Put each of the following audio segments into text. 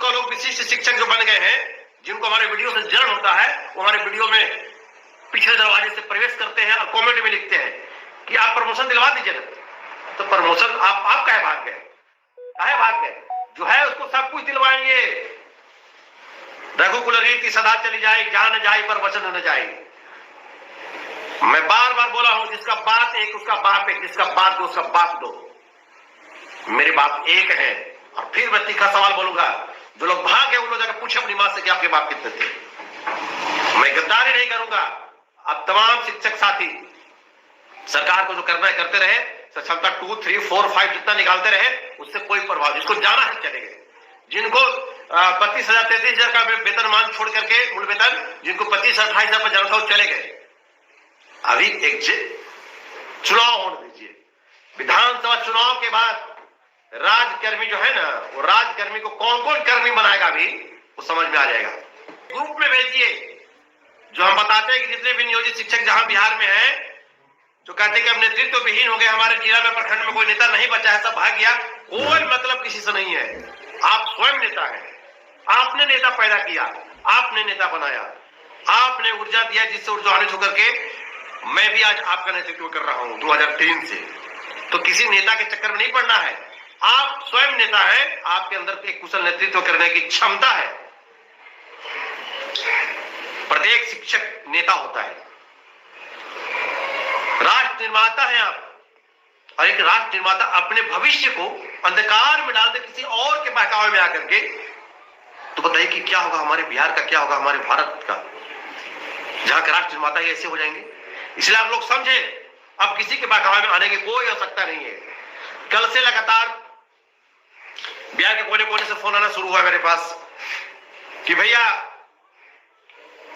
को लोग विशिष्ट शिक्षक जो बन गए हैं, जिनको हमारे वीडियो से जलन होता है, वो हमारे वीडियो में पिछले दरवाजे से प्रवेश करते हैं और कमेंट में लिखते हैं कि आप प्रमोशन दिलवा दीजिए ना। तो प्रमोशन आप काहे भाग गए? काहे भाग गए? जो है उसको सब कुछ दिलवाएंगे। रघुकुल रीति सदा चली जाए, जान जाए पर वचन न जाए। मैं बार बार बोला हूं, जिसका बात एक उसका बाप एक, जिसका बाप दो उसका बाप दो। मेरे बाप एक है। और फिर मैं तीखा सवाल बोलूंगा, जो लोग भाग गए उन लोग जाकर पूछे अपनी मां से कि आपके बाप कितने थे। मैं गद्दारी नहीं करूंगा। अब तमाम शिक्षक साथी सरकार को जो करना है करते रहे, सक्षमता 2, 3, 4, 5 जितना निकालते रहे, उससे कोई प्रभाव। जिसको जाना है चले गए। जिनको 32,000 33,000 का वेतनमान छोड़ करके मूल वेतन, जिनको 25,000 28,000 पर जाना था वो चले गए। अभी एक चुनाव होने दीजिए। विधानसभा चुनाव के बाद राजकर्मी जो है ना, वो राजकर्मी को कौन कौन कर्मी बनाएगा अभी वो समझ में आ जाएगा। ग्रुप में भेजिए। जो हम बताते हैं कि जितने भी नियोजित शिक्षक जहां बिहार में हैं, जो कहते हैं कि अब नेतृत्व विहीन हो गए, हमारे जिला में प्रखंड में कोई नेता नहीं बचा है, सब भाग गया, कोई मतलब किसी से नहीं है। आप स्वयं नेता हैं। आपने नेता पैदा किया, आपने नेता बनाया, आपने ऊर्जा दिया, जिससे ऊर्जान्वित होकर के मैं भी आज आपका नेतृत्व कर रहा हूं 2003 से। तो किसी नेता के चक्कर में नहीं पड़ना है। आप स्वयं नेता हैं। आपके अंदर एक कुशल नेतृत्व करने की क्षमता है। प्रत्येक शिक्षक नेता होता है। राष्ट्र निर्माता है आप। और एक राष्ट्र निर्माता अपने भविष्य को अंधकार में डाल दे किसी और के बहकावे में आकर के, तो बताइए कि क्या होगा हमारे बिहार का, क्या होगा हमारे भारत का, जहां के राष्ट्र निर्माता ही ऐसे हो जाएंगे। इसलिए आप लोग समझे, अब किसी के बहकावे में आने की कोई आवश्यकता नहीं है। कल से लगातार बिहार के कोने कोने से फोन आना शुरू हुआ मेरे पास कि भैया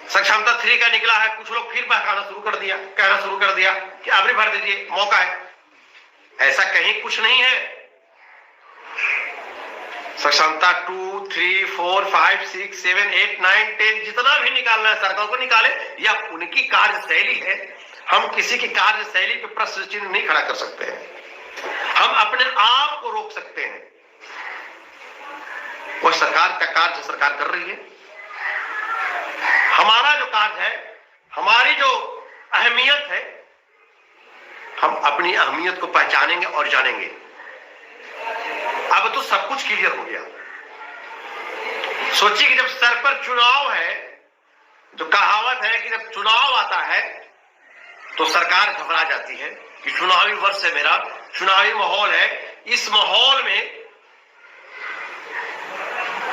सक्षमता 3 का निकला है। कुछ लोग फिर बहकाना शुरू कर दिया, कहना शुरू कर दिया कि आप भी भर दीजिए, मौका है। ऐसा कहीं कुछ नहीं है। सक्षमता 2, 3, 4, 5, 6, 7, 8, 9, 10 जितना भी निकालना है सरकार को निकाले, या उनकी कार्यशैली है। हम किसी की कार्यशैली पे प्रश्न चिन्ह नहीं खड़ा कर सकते हैं। हम अपने आप को रोक सकते हैं। वो सरकार का कार्य सरकार कर रही है। हमारा जो कार्य है, हमारी जो अहमियत है, हम अपनी अहमियत को पहचानेंगे और जानेंगे। अब तो सब कुछ क्लियर हो गया। सोचिए कि जब सर पर चुनाव है, जो कहावत है कि जब चुनाव आता है तो सरकार घबरा जाती है कि चुनावी वर्ष है मेरा, चुनावी माहौल है। इस माहौल में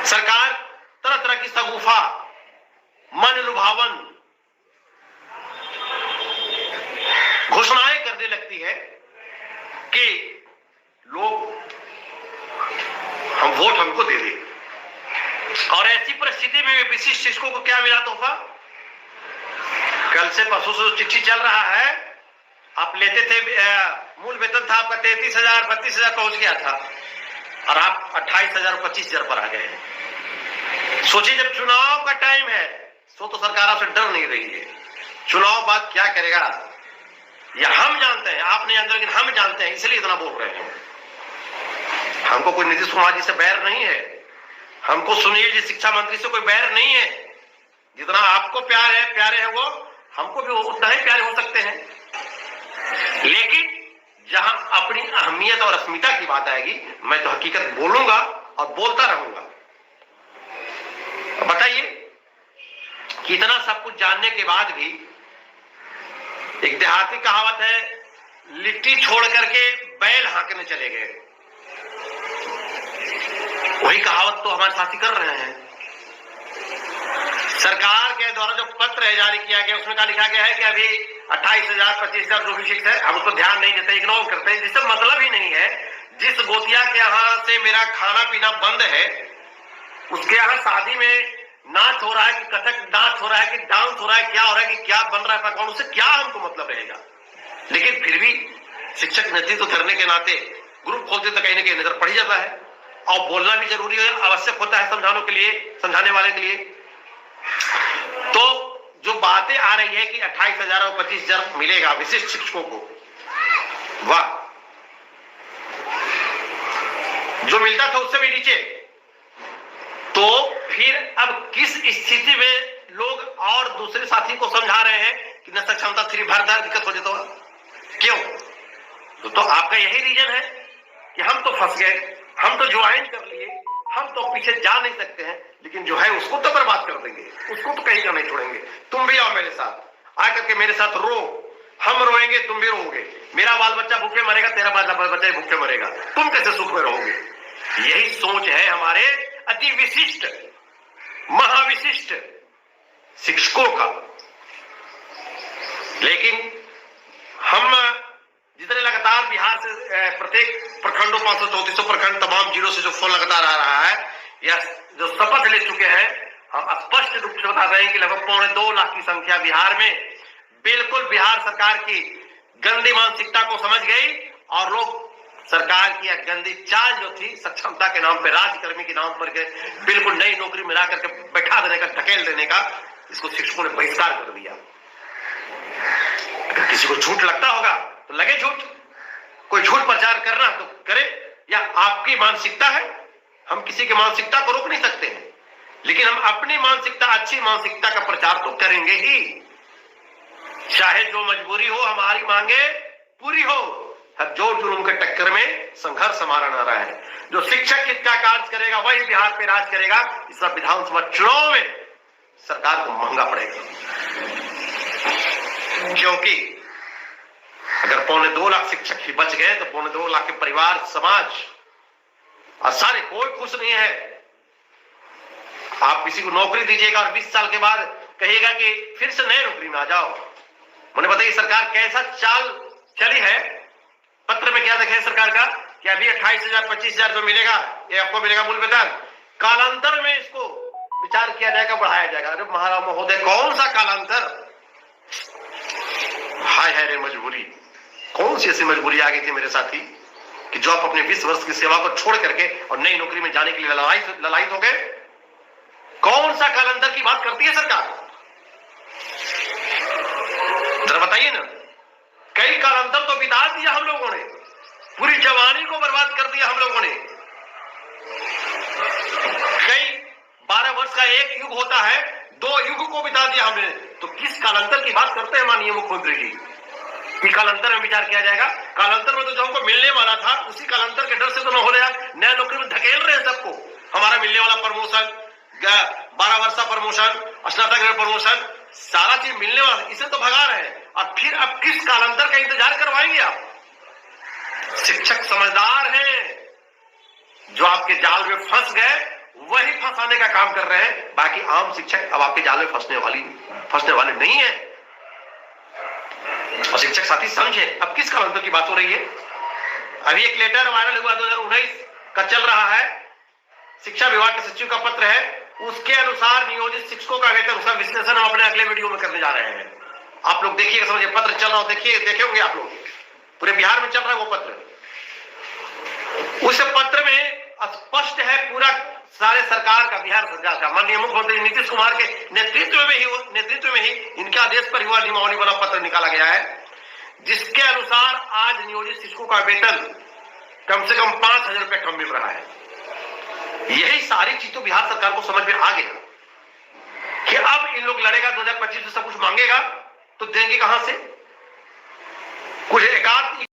सरकार तरह तरह की शगुफा, मन लुभावन घोषणाएं करने लगती है कि लोग हम वोट हमको दे दे। और ऐसी परिस्थिति में विशिष्ट शिक्षकों को क्या मिला तोहफा? कल से परसों से चिट्ठी चल रहा है। आप लेते थे, मूल वेतन था आपका 33,000 32,000 पहुंच गया था, और आप 28,000 और 25,000 पर आ गए हैं। सोचिए जब चुनाव का टाइम है, तो सरकार आपसे डर नहीं रही है। चुनाव बाद क्या करेगा यह हम जानते हैं। आप नहीं जानते, लेकिन हम जानते हैं, इसलिए इतना बोल रहे हैं। हमको कोई नीतीश कुमार जी से बैर नहीं है। हमको सुनील जी शिक्षा मंत्री से कोई बैर नहीं है। जितना आपको प्यारे हैं वो हमको भी उतना ही प्यारे हो सकते हैं। लेकिन जहां अपनी अहमियत और अस्मिता की बात आएगी, मैं तो हकीकत बोलूंगा और बोलता रहूंगा। बताइए कि इतना सब कुछ जानने के बाद भी एक देहाती कहावत है, लिट्टी छोड़ करके बैल हाँकने चले गए। वही कहावत तो हमारे साथी कर रहे हैं। सरकार के द्वारा जो पत्र है जारी किया गया, उसमें क्या लिखा गया है कि अभी 28,000 25,000 जो भी शिक्षक है, हम उसको ध्यान नहीं देते, इग्नोर करते हैं, जिससे मतलब ही नहीं है। जिस गोतिया के यहाँ से मेरा खाना पीना बंद है, उसके यहाँ शादी में नाच हो रहा है कि कथक नाच हो रहा है कि डांस हो रहा है, क्या हो रहा है कि क्या बन रहा है पकवान, उससे क्या हमको मतलब रहेगा। लेकिन फिर भी शिक्षक नेतृत्व करने के नाते ग्रुप खोलते तो कहीं ना कहीं नजर पड़ जाता है। और बोलना भी जरूरी है, आवश्यक होता है समझाने वाले के लिए। तो जो बातें आ रही है कि 28,000 और 25,000 मिलेगा विशिष्ट शिक्षकों को, वाह, जो मिलता था उससे भी नीचे। तो फिर अब किस स्थिति में लोग और दूसरे साथी को समझा रहे हैं कि न सक्षमता 3 भर दिक्कत हो जाता, क्यों? तो आपका यही रीजन है कि हम तो फंस गए, हम तो ज्वाइन कर लिए, हम तो पीछे जा नहीं सकते हैं, लेकिन जो है उसको तो बर्बाद कर देंगे, उसको तो कहीं का नहीं छोड़ेंगे। तुम भी आओ मेरे साथ, आकर के मेरे साथ रो, हम रोएंगे तुम भी रोओगे, मेरा बाल बच्चा भूखे मरेगा, तेरा बाल बच्चा भूखे मरेगा, तुम कैसे सुख में रहोगे? यही सोच है हमारे अति विशिष्ट महाविशिष्ट शिक्षकों का। लेकिन हम जितने लगातार बिहार से प्रत्येक प्रखंडों 534 प्रखंड तमाम जिलों से जो फोन लगातार आ रहा है या जो शपथ ले चुके हैं, हम स्पष्ट रूप से बता रहे हैं कि लगभग 2.25 लाख की संख्या बिहार में बिल्कुल बिहार सरकार की गंदी मानसिकता को समझ गई और लोग सरकार की गंदी चाल जो थी सक्षमता के नाम पर, राज्यकर्मी के नाम पर बिल्कुल नई नौकरी मिला करके बैठा देने का, ढकेल देने का, इसको शिक्षकों ने बहिष्कार कर दिया। अगर किसी को झूठ लगता होगा तो लगे झूठ, कोई झूठ प्रचार करना तो करे, या आपकी मानसिकता है, हम किसी की मानसिकता को रोक नहीं सकते हैं, लेकिन हम अपनी मानसिकता, अच्छी मानसिकता का प्रचार तो करेंगे ही, चाहे जो मजबूरी हो, हमारी मांगे पूरी हो। हर जोर जुलूम के टक्कर में संघर्ष हमारा नारा है। जो शिक्षक हित का कार्य करेगा वही बिहार पे राज करेगा। इस बार विधानसभा चुनाव में सरकार को महंगा पड़ेगा, क्योंकि अगर 2.25 लाख शिक्षक ही बच गए तो 2.25 लाख के परिवार, समाज और सारे कोई खुश नहीं है। आप किसी को नौकरी दीजिएगा और 20 साल के बाद कहिएगा कि फिर से नए नौकरी में आ जाओ। मुझे बताइए सरकार कैसा चाल चली है। पत्र में क्या देखा सरकार का कि अभी 28,000 25,000 जो मिलेगा ये आपको मिलेगा मूल वेतन, कालांतर में इसको विचार किया जाएगा, बढ़ाया जाएगा। अरे महाराज महोदय, कौन सा कालांतर? हाय हाय रे मजबूरी, कौन सी ऐसी मजबूरी आ गई थी मेरे साथी कि जो आप अपने 20 वर्ष की सेवा को छोड़ करके और नई नौकरी में जाने के लिए ललायित हो गए? कौन सा कालांतर की बात करती है सरकार? जरा बताइए ना। कई कालांतर तो बिता दिया हम लोगों ने, पूरी जवानी को बर्बाद कर दिया हम लोगों ने। कई 12 वर्ष का एक युग होता है, 2 युग को बिता दिया हमने। तो किस कालांतर की बात करते हैं माननीय मुख्यमंत्री जी? कि कालांतर में विचार किया जाएगा? कालांतर में तो जो हमको मिलने वाला था उसी कालांतर के डर से तो न हो रहे, आप नया नौकरी में धकेल रहे हैं सबको। हमारा मिलने वाला प्रमोशन, 12 वर्ष का प्रमोशन, स्नातक प्रमोशन, सारा चीज मिलने वाला, इसे तो भगा रहे हैं। और फिर अब किस कालांतर का इंतजार करवाएंगे आप? शिक्षक समझदार हैं, जो आपके जाल में फंस गए वही फंसाने का काम कर रहे हैं। बाकी आम शिक्षक अब आपके जाल में फंसने वाले नहीं है। और शिक्षक साथी समझे अब किस कालांतर की बात हो रही है। अभी एक लेटर वायरल हुआ 2019 का चल रहा है, शिक्षा विभाग के सचिव का पत्र है, उसके अनुसार नियोजित शिक्षकों का वेतन, उसका विश्लेषण हम अपने अगले वीडियो में करने जा रहे हैं। आप लोग देखिएगा, समझिए, पत्र चल रहा हो, देखे होंगे आप लोग, पूरे बिहार में चल रहा है वो पत्र। उस पत्र में स्पष्ट है पूरा सारे सरकार का, बिहार सरकार का, माननीय मुख्यमंत्री नीतीश कुमार के नेतृत्व में ही इनके आदेश पर हुआ नियमावली वाला पत्र निकाला गया है, जिसके अनुसार आज नियोजित शिक्षकों का वेतन कम से कम 5,000 रुपए कम मिल रहा है। यही सारी चीज तो बिहार सरकार को समझ में आ गया कि अब इन लोग लड़ेगा 2025 में सब कुछ मांगेगा तो देंगे कहां से? कुछ एकाध